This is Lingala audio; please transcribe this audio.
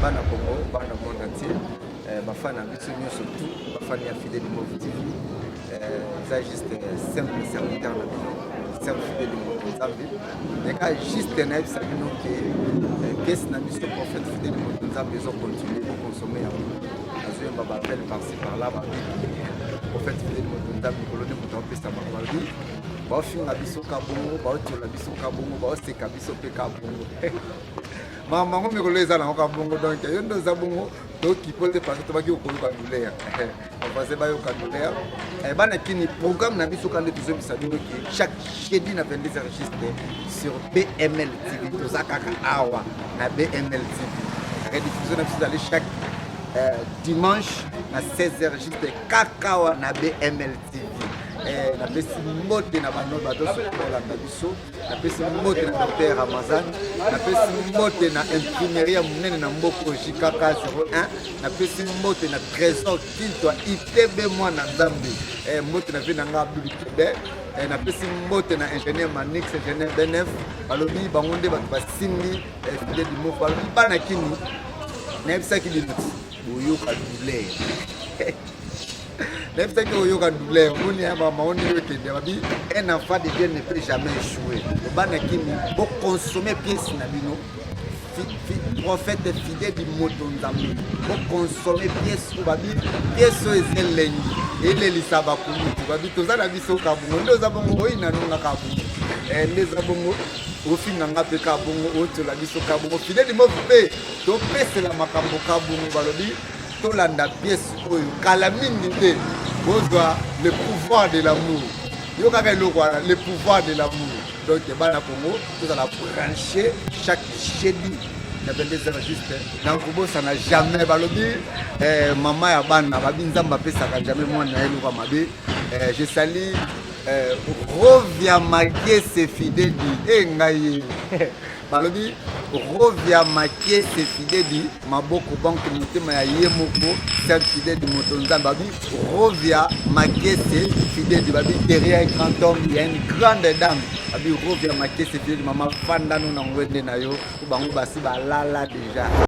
bana Congo bana monde entier bafana biso nyonso tout bafani ya Fidèle Moto TV ça juste simple serviteur na bino simple Fidèle Moto Nzambe neka juste na yebisa bino ke pièce na biso prophète Fidèle Moto Nzambe ezo continuer ko consommer yango azoyemba bappel par-ci par-là prophète Fidèle Moto Nzambe kolone moto apesa bakobabi baofinga biso kabongo baotiola biso kabongo baoseka biso mpe kabongo maman on me relève à la bongo donc il y a une zabongo donc qui peut passer to baki okoluka douleur on passe ba yo douleur et bana kini programme na biso quand tu zo bino ki chaque jeudi na 22h sur BML TV to zakaka awa na BML TV rediffusion na biso aller chaque dimanche à 16h juste kakawa na BML TV na pesi mbote na bano bato sokola na biso na pesi mbote na Dr Ramazan na pesi mbote na imprimerie ya munene na mboko Jikaka 01 na pesi mbote na Trésor Kiltwa ITB mwana Nzambe mbote na vina nga Abdul Kebe na pesi mbote na ingénieur Manix ingénieur Benef balobi bangonde bato basimbi Fidèle Moto balobi bana kini na ebisaki diluti boyoka douleur même si on a douleur, on est à maman, un enfant de Dieu ne peut jamais échouer. Le banaki, pour consommer pièces nabino, prophète Fidèle Moto Nzambe, pour consommer pièces ou babi, pièces elengi, et les lisaba kumi, babi toza la biso kabungo, nous avons oina nuna kabungo, et les abongo. Au final, on a fait kabungo, autre la biso kabungo, Fidèle Moto pe, to pèse la makambo kabungo balobi. Tolanda pièce oyo kala mingi te bozwa le pouvoir de l'amour yo kaka le pouvoir de l'amour donc bana Congo tout la brancher chaque jeudi na 22h juste na kubosa na jamais balobi maman ya bana babi nzamba pesaka jamais mwana na eluka mabe je salue revient maquer ses fidèles ngai balobi revient maquer ses fidèles maboko banque motema ya yemoko c'est Fidèle Moto Nzambe babi revient maquer ses fidèles babi derrière un grand homme il y a une grande dame babi revient maquer ses fidèles maman fanda no na ngwende na yo bango basi balala déjà